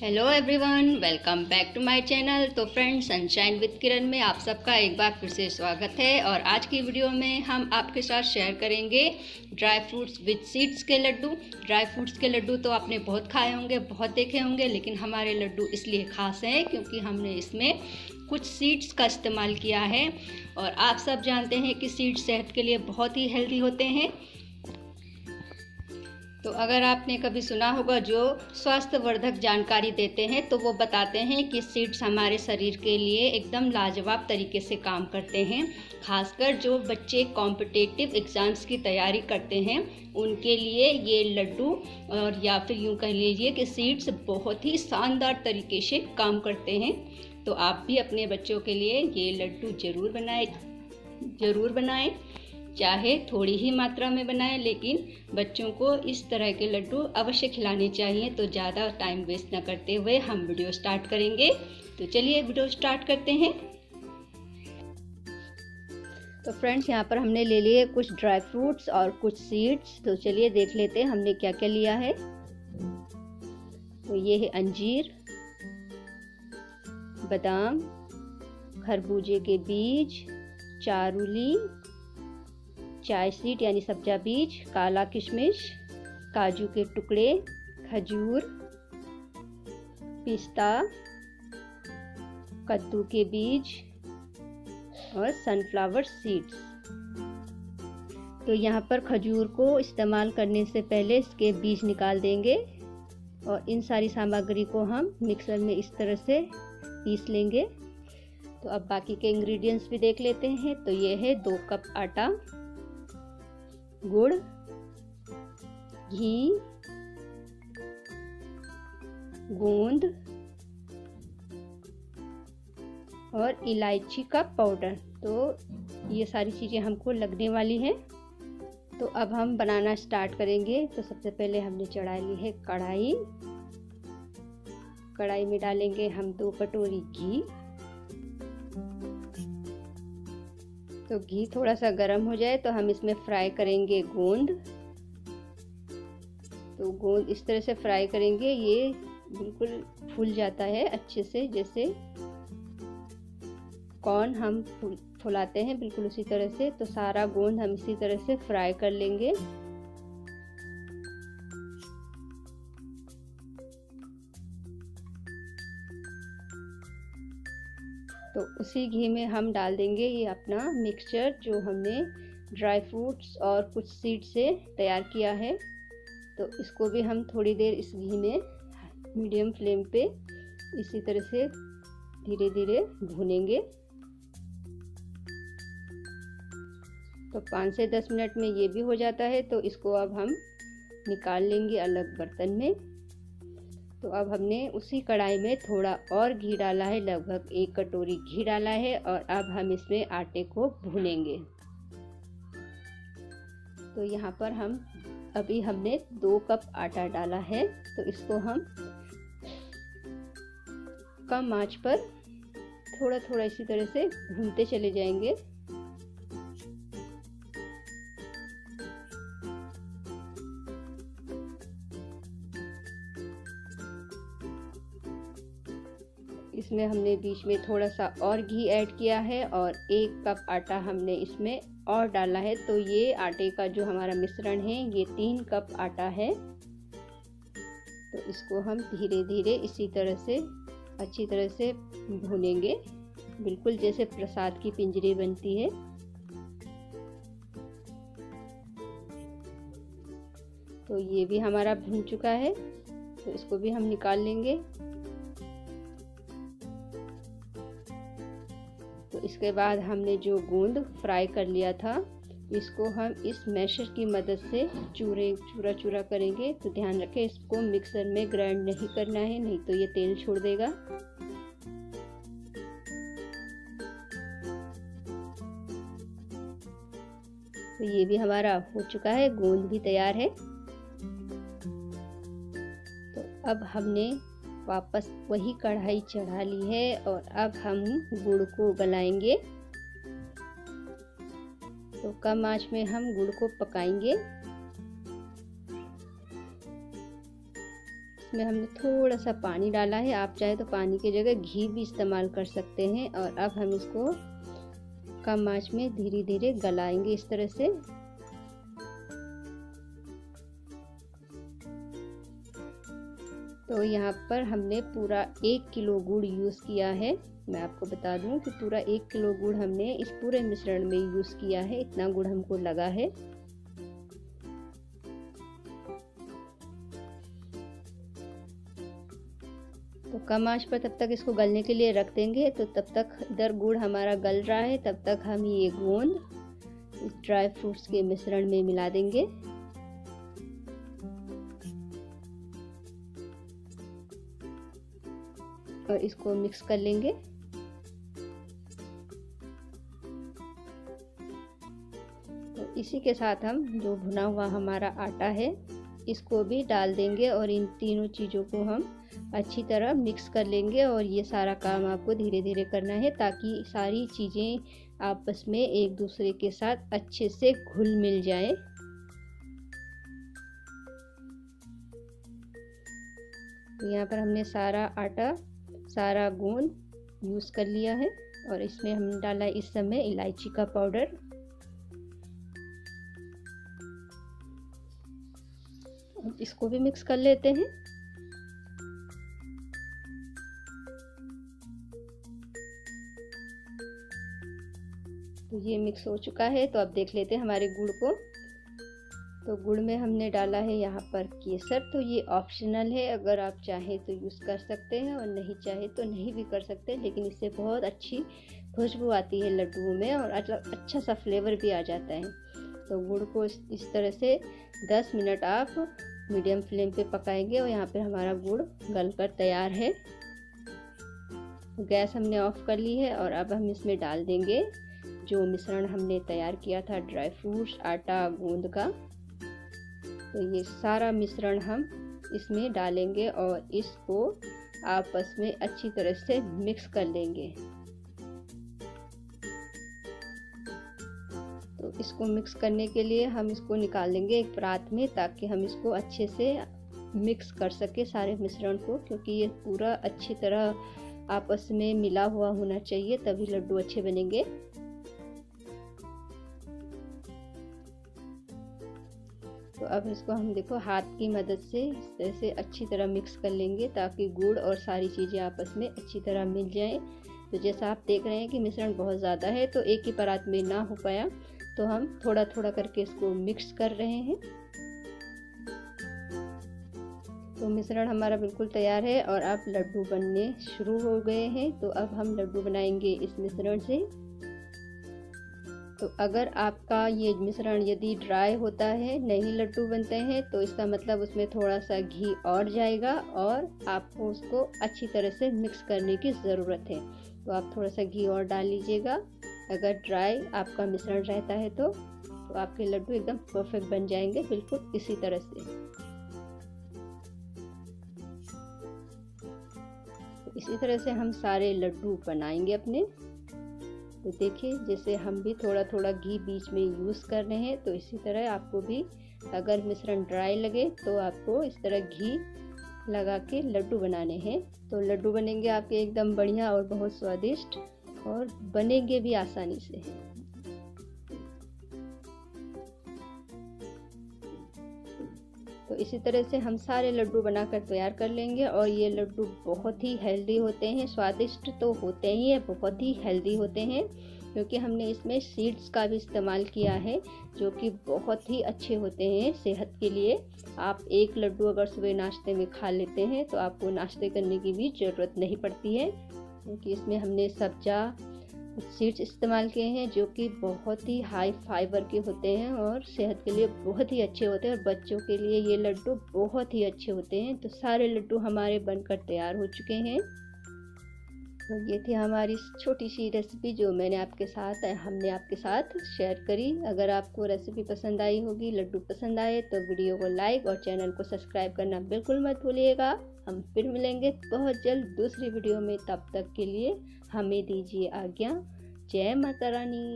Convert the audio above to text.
Hello everyone, welcome back to my channel. तो friends, sunshine with Kiran में आप सबका एक बार फिर से स्वागत है। और आज की वीडियो में हम आपके साथ शेयर करेंगे ड्राई फ्रूट्स विद सीड्स के लड्डू। ड्राई फ्रूट्स के लड्डू तो आपने बहुत खाए होंगे, बहुत देखे होंगे, लेकिन हमारे लड्डू इसलिए खास हैं क्योंकि हमने इसमें कुछ सीड्स का इस्तेमाल किया है। और आप सब जानते हैं कि सीड्स सेहत के लिए बहुत ही हेल्दी होते हैं। तो अगर आपने कभी सुना होगा जो स्वास्थ्यवर्धक जानकारी देते हैं, तो वो बताते हैं कि सीड्स हमारे शरीर के लिए एकदम लाजवाब तरीके से काम करते हैं। खासकर जो बच्चे कॉम्पिटिटिव एग्ज़ाम्स की तैयारी करते हैं उनके लिए ये लड्डू, और या फिर यूँ कह लीजिए कि सीड्स बहुत ही शानदार तरीके से काम करते हैं। तो आप भी अपने बच्चों के लिए ये लड्डू ज़रूर बनाएं। चाहे थोड़ी ही मात्रा में बनाएं, लेकिन बच्चों को इस तरह के लड्डू अवश्य खिलाने चाहिए। तो ज़्यादा टाइम वेस्ट न करते हुए हम वीडियो स्टार्ट करेंगे। तो चलिए वीडियो स्टार्ट करते हैं। तो फ्रेंड्स, यहाँ पर हमने ले लिए कुछ ड्राई फ्रूट्स और कुछ सीड्स। तो चलिए देख लेते हैं हमने क्या क्या लिया है। तो ये है अंजीर, बादाम, खरबूजे के बीज, चारूली, चाय सीड यानी सब्जा बीज, काला किशमिश, काजू के टुकड़े, खजूर, पिस्ता, कद्दू के बीज और सनफ्लावर सीड्स। तो यहाँ पर खजूर को इस्तेमाल करने से पहले इसके बीज निकाल देंगे और इन सारी सामग्री को हम मिक्सर में इस तरह से पीस लेंगे। तो अब बाकी के इंग्रेडिएंट्स भी देख लेते हैं। तो ये है 2 कप आटा, गुड़, घी, गोंद और इलायची का पाउडर। तो ये सारी चीज़ें हमको लगने वाली हैं। तो अब हम बनाना स्टार्ट करेंगे। तो सबसे पहले हमने चढ़ा ली है कढ़ाई। कढ़ाई में डालेंगे हम 2 कटोरी घी। तो घी थोड़ा सा गर्म हो जाए तो हम इसमें फ्राई करेंगे गोंद। तो गोंद इस तरह से फ्राई करेंगे, ये बिल्कुल फूल जाता है अच्छे से, जैसे कॉर्न हम फुलाते हैं बिल्कुल उसी तरह से। तो सारा गोंद हम इसी तरह से फ्राई कर लेंगे। तो उसी घी में हम डाल देंगे ये अपना मिक्सचर जो हमने ड्राई फ्रूट्स और कुछ सीड से तैयार किया है। तो इसको भी हम थोड़ी देर इस घी में मीडियम फ्लेम पे इसी तरह से धीरे धीरे भूनेंगे। तो 5 से 10 मिनट में ये भी हो जाता है। तो इसको अब हम निकाल लेंगे अलग बर्तन में। तो अब हमने उसी कढ़ाई में थोड़ा और घी डाला है, लगभग 1 कटोरी घी डाला है। और अब हम इसमें आटे को भूनेंगे। तो यहाँ पर हमने 2 कप आटा डाला है। तो इसको हम कम आंच पर थोड़ा थोड़ा इसी तरह से भूनते चले जाएंगे। इसमें हमने बीच में थोड़ा सा और घी ऐड किया है और 1 कप आटा हमने इसमें और डाला है। तो ये आटे का जो हमारा मिश्रण है ये 3 कप आटा है। तो इसको हम धीरे धीरे इसी तरह से अच्छी तरह से भूनेंगे, बिल्कुल जैसे प्रसाद की पिंजरी बनती है। तो ये भी हमारा भून चुका है। तो इसको भी हम निकाल लेंगे। तो इसके बाद हमने जो गोंद फ्राई कर लिया था इसको हम इस मैशर की मदद से चूरा करेंगे। तो ध्यान रखें, इसको मिक्सर में ग्राइंड नहीं करना है, नहीं तो ये तेल छोड़ देगा। तो ये भी हमारा हो चुका है, गोंद भी तैयार है। तो अब हमने वापस वही कढ़ाई चढ़ा ली है और अब हम गुड़ को गलाएंगे। तो कम आंच में हम गुड़ को पकाएंगे। इसमें हमने थोड़ा सा पानी डाला है, आप चाहे तो पानी की जगह घी भी इस्तेमाल कर सकते हैं। और अब हम इसको कम आंच में धीरे धीरे गलाएंगे इस तरह से। तो यहाँ पर हमने पूरा 1 किलो गुड़ यूज़ किया है। मैं आपको बता दूं कि पूरा 1 किलो गुड़ हमने इस पूरे मिश्रण में यूज़ किया है, इतना गुड़ हमको लगा है। तो कम आंच पर तब तक इसको गलने के लिए रख देंगे। तो तब तक इधर गुड़ हमारा गल रहा है, तब तक हम ये गोंद इस ड्राई फ्रूट्स के मिश्रण में मिला देंगे। और इसको मिक्स कर लेंगे। तो इसी के साथ हम जो भुना हुआ हमारा आटा है इसको भी डाल देंगे और इन तीनों चीज़ों को हम अच्छी तरह मिक्स कर लेंगे। और ये सारा काम आपको धीरे धीरे करना है ताकि सारी चीज़ें आपस में एक दूसरे के साथ अच्छे से घुल मिल जाए। तो यहाँ पर हमने सारा आटा, सारा गोंद यूज़ कर लिया है और इसमें हम डाला इस समय इलायची का पाउडर। इसको भी मिक्स कर लेते हैं। तो ये मिक्स हो चुका है। तो अब देख लेते हैं हमारे गुड़ को। तो गुड़ में हमने डाला है यहाँ पर केसर। तो ये ऑप्शनल है, अगर आप चाहें तो यूज़ कर सकते हैं और नहीं चाहे तो नहीं भी कर सकते, लेकिन इससे बहुत अच्छी खुशबू आती है लड्डुओं में और अच्छा सा फ्लेवर भी आ जाता है। तो गुड़ को इस तरह से 10 मिनट आप मीडियम फ्लेम पे पकाएंगे और यहाँ पे हमारा गुड़ गलकर तैयार है। तो गैस हमने ऑफ कर ली है और अब हम इसमें डाल देंगे जो मिश्रण हमने तैयार किया था ड्राई फ्रूट्स, आटा, गोंद का। तो ये सारा मिश्रण हम इसमें डालेंगे और इसको आपस में अच्छी तरह से मिक्स कर लेंगे। तो इसको मिक्स करने के लिए हम इसको निकाल लेंगे एक परात में ताकि हम इसको अच्छे से मिक्स कर सके सारे मिश्रण को, क्योंकि ये पूरा अच्छी तरह आपस में मिला हुआ होना चाहिए, तभी लड्डू अच्छे बनेंगे। तो अब इसको हम देखो हाथ की मदद से इस तरह से अच्छी तरह मिक्स कर लेंगे ताकि गुड़ और सारी चीज़ें आपस में अच्छी तरह मिल जाएं। तो जैसा आप देख रहे हैं कि मिश्रण बहुत ज़्यादा है तो एक ही परात में ना हो पाया, तो हम थोड़ा थोड़ा करके इसको मिक्स कर रहे हैं। तो मिश्रण हमारा बिल्कुल तैयार है और अब लड्डू बनने शुरू हो गए हैं। तो अब हम लड्डू बनाएंगे इस मिश्रण से। तो अगर आपका ये मिश्रण यदि ड्राई होता है, नहीं लड्डू बनते हैं, तो इसका मतलब उसमें थोड़ा सा घी और जाएगा और आपको उसको अच्छी तरह से मिक्स करने की ज़रूरत है। तो आप थोड़ा सा घी और डाल लीजिएगा। अगर ड्राई आपका मिश्रण रहता है तो आपके लड्डू एकदम परफेक्ट बन जाएंगे, बिल्कुल इसी तरह से। तो इसी तरह से हम सारे लड्डू बनाएंगे अपने। तो देखिए जैसे हम भी थोड़ा थोड़ा घी बीच में यूज़ कर रहे हैं, तो इसी तरह आपको भी अगर मिश्रण ड्राई लगे तो आपको इस तरह घी लगा के लड्डू बनाने हैं। तो लड्डू बनेंगे आपके एकदम बढ़िया और बहुत स्वादिष्ट, और बनेंगे भी आसानी से। तो इसी तरह से हम सारे लड्डू बनाकर तैयार कर लेंगे। और ये लड्डू बहुत ही हेल्दी होते हैं, स्वादिष्ट तो होते ही हैं, बहुत ही हेल्दी होते हैं, क्योंकि हमने इसमें सीड्स का भी इस्तेमाल किया है जो कि बहुत ही अच्छे होते हैं सेहत के लिए। आप एक लड्डू अगर सुबह नाश्ते में खा लेते हैं तो आपको नाश्ते करने की भी ज़रूरत नहीं पड़ती है, क्योंकि इसमें हमने सब्जा सीड्स इस्तेमाल किए हैं जो कि बहुत ही हाई फाइबर के होते हैं और सेहत के लिए बहुत ही अच्छे होते हैं, और बच्चों के लिए ये लड्डू बहुत ही अच्छे होते हैं। तो सारे लड्डू हमारे बनकर तैयार हो चुके हैं। तो ये थी हमारी छोटी सी रेसिपी जो हमने आपके साथ शेयर करी। अगर आपको रेसिपी पसंद आई होगी, लड्डू पसंद आए, तो वीडियो को लाइक और चैनल को सब्सक्राइब करना बिल्कुल मत भूलिएगा। हम फिर मिलेंगे बहुत जल्द दूसरी वीडियो में, तब तक के लिए हमें दीजिए आज्ञा। जय माता रानी।